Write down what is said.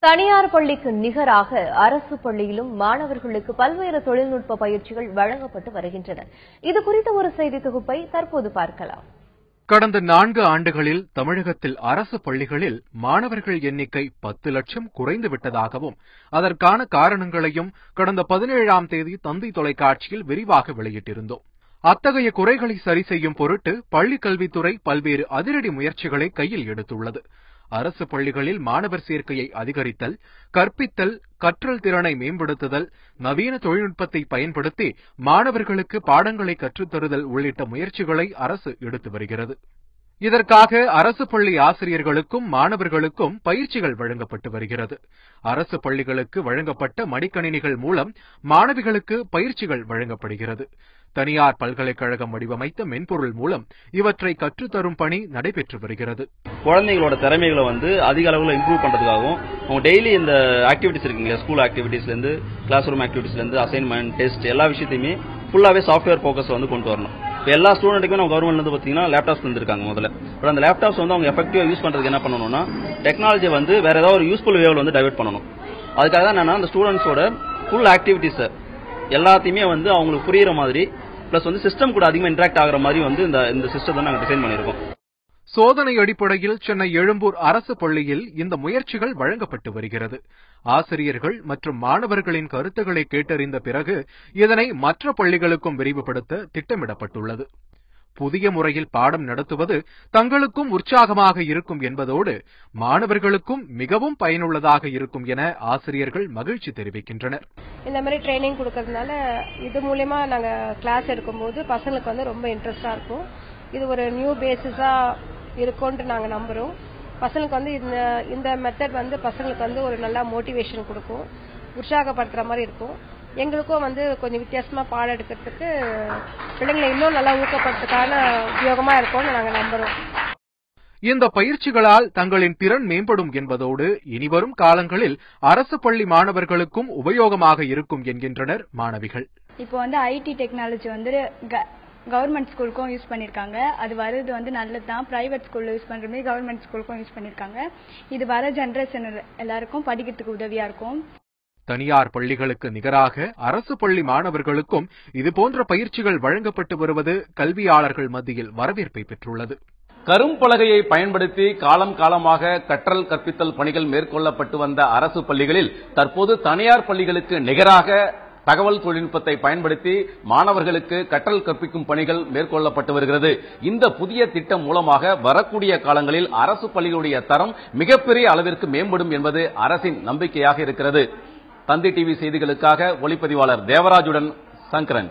தனியார் பள்ளிக்கு நிகராக அரசு பள்ளியிலும் மாணவர்களுக்கு பல்வேறு தொழில்நுட்ப பயிற்சிகள் வழங்கப்பட்டு வருகின்றன. இதுகுறித்த ஒரு செய்தி தொகுப்பை தற்போது பார்க்கலாம். கடந்த 4 ஆண்டுகளில் தமிழகத்தில் அரசு பள்ளிகளில் மாணவர்கள் எண்ணிக்கை 10 லட்சம் குறைந்து விட்டதாகவும் அதற்கான காரணங்களையும் கடந்த 17ஆம் தேதி தந்தி தொலைக்காட்சியில் விரிவாக வெளியிட்டிருந்தோம். அத்தகைய குறைகளை சரி செய்யும் பொருட்டு பள்ளிக் கல்வித்துறை பல்வேறு அதிரடி முயற்சிகளை கையில் எடுத்துள்ளது. அரசு பள்ளிகளில் மாணவர் சேர்க்கையை அதிகரித்தல், கற்பித்தல், கற்றல் திறனை மேம்படுத்துதல், நவீன தொழில்நுட்பத்தை பயன்படுத்தி மாணவர்களுக்கு பாடங்களை கற்றுத்தருதல் உள்ளிட்ட முயற்சிகளை அரசு எடுத்து வருகிறது. இதற்காக அரசு பள்ளி ஆசிரியர்களுக்கும் மாணவர்களுக்கும் பயிற்சிகள் வழங்கப்பட்டு வருகிறது. அரசு பள்ளிகளுக்கு வழங்கப்பட்ட மடிக்கணினிகள் மூலம் மாணவிகளுக்கு பயிற்சிகள் வழங்கப்படுகிறது. தனியார் பல்கலைக்கழகம் வடிவமைத்த மென்பொருள் மூலம் இவற்றை கற்றுத்தரும் பணி நடைபெற்று வருகிறது. குழந்தைகளோட திறமைகளை அதிக அளவில் இம்ப்ரூவ் பண்றதுக்காகவும் அவங்க டெய்லி இந்த ஆக்டிவிட்டிஸ் இருக்குங்க, ஸ்கூல் ஆக்டிவிட்டிஸ்ல இருந்து கிளாஸ் ரூம் ஆக்டிவிட்டிஸ்ல இருந்து அசைன்மெண்ட், டெஸ்ட் எல்லா விஷயத்தையுமே ஃபுல்லாவே சாஃப்ட்வேர் ஃபோக்கஸ் கொண்டு வரணும். எல்லா ஸ்டூடெண்ட்டுக்குமே நம்ம கவர்மெண்ட்ல இருந்து பாத்தீங்கன்னா லேப்டாப்ஸ் தந்திருக்காங்க முதல்ல. பட் அந்த லேப்டாப்ஸ் அவங்க எஃபெக்டிவா யூஸ் பண்றதுக்கு என்ன பண்ணணும்னா டெக்னாலஜி வேற ஏதாவது ஒரு யூஸ்ஃபுல் வேவ்ல டைவர்ட் பண்ணணும். அதுக்காக தான் என்னன்னா அந்த ஸ்டூடெண்ட்ஸோட ஃபுல் ஆக்டிவிட்டிஸ் எல்லாத்தையுமே அவங்களுக்கு புரியுற மாதிரி பிளஸ் சிஸ்டம் கூட அதிகமா இன்டராக்ட் ஆகிற மாதிரி இந்த சிஸ்டத்தை நாங்க டிசைன் பண்ணிருக்கோம். சோதனை அடிப்படையில் சென்னை எழும்பூர் அரசு பள்ளியில் இந்த முயற்சிகள் வழங்கப்பட்டு வருகிறது. ஆசிரியர்கள் மற்றும் மாணவர்களின் கருத்துக்களை கேட்டறிந்த பிறகு இதனை மற்ற பள்ளிகளுக்கும் விரிவுபடுத்த திட்டமிடப்பட்டுள்ளது. புதிய முறையில் பாடம் நடத்துவது தங்களுக்கும் உற்சாகமாக இருக்கும் என்பதோடு மாணவர்களுக்கும் மிகவும் பயனுள்ளதாக இருக்கும் என ஆசிரியர்கள் மகிழ்ச்சி தெரிவிக்கின்றனர். இந்த மாதிரி ட்ரைனிங் கொடுக்கறதுனால இது மூலமா நாங்க கிளாஸ் எடுக்கும்போது பசங்களுக்கு ரொம்ப இன்ட்ரெஸ்டா இருக்கும். இது ஒரு நியூ பேசிஸா இருக்கும்னு நாங்க நம்புறோம். பசங்களுக்கு இந்த மெத்தட் பசங்களுக்கு ஒரு நல்ல மோட்டிவேஷன் கொடுக்கும், உற்சாகப்படுத்துற மாதிரி இருக்கும். எங்களுக்கும் கொஞ்சம் வித்தியாசமா பாடம் எடுக்கிறதுக்கு பிள்ளைங்களை இன்னும் நல்லா ஊக்கப்படுத்துறதுக்கான உபயோகமா இருக்கும்னு நாங்க நம்புறோம். இந்த பயிற்சிகளால் தங்களின் திறன் மேம்படும் என்பதோடு இனிவரும் காலங்களில் அரசு பள்ளி மாணவர்களுக்கும் உபயோகமாக இருக்கும் என்கின்றனர் மாணவிகள். இப்போ ஐடி டெக்னாலஜி கவர்மெண்ட் ஸ்கூலுக்கும் யூஸ் பண்ணிருக்காங்க. அது வருது நல்லதுதான். பிரைவேட் ஸ்கூல்ல யூஸ் பண்ற மாதிரி கவர்மெண்ட் ஸ்கூலுக்கும் யூஸ் பண்ணிருக்காங்க. இது வர ஜெனரேஷன் எல்லாருக்கும் படிக்கிறதுக்கு உதவியா இருக்கும். தனியார் பள்ளிகளுக்கு நிகராக அரசு பள்ளி மாணவர்களுக்கும் இதுபோன்ற பயிற்சிகள் வழங்கப்பட்டு வருவது கல்வியாளர்கள் மத்தியில் வரவேற்பை பெற்றுள்ளது. கரும்பலகையை பயன்படுத்தி காலம் காலமாக கற்றல் கற்பித்தல் பணிகள் மேற்கொள்ளப்பட்டு வந்த அரசு பள்ளிகளில் தற்போது தனியார் பள்ளிகளுக்கு நிகராக தகவல் தொழில்நுட்பத்தை பயன்படுத்தி மாணவர்களுக்கு கற்றல் கற்பிக்கும் பணிகள் மேற்கொள்ளப்பட்டு வருகிறது. இந்த புதிய திட்டம் மூலமாக வரக்கூடிய காலங்களில் அரசு பள்ளிகளுடைய தரம் மிகப்பெரிய அளவிற்கு மேம்படும் என்பது அரசின் நம்பிக்கையாக இருக்கிறது. தந்தி டிவி செய்திகளுக்காக ஒளிப்பதிவாளர் தேவராஜுடன் சங்கரன்.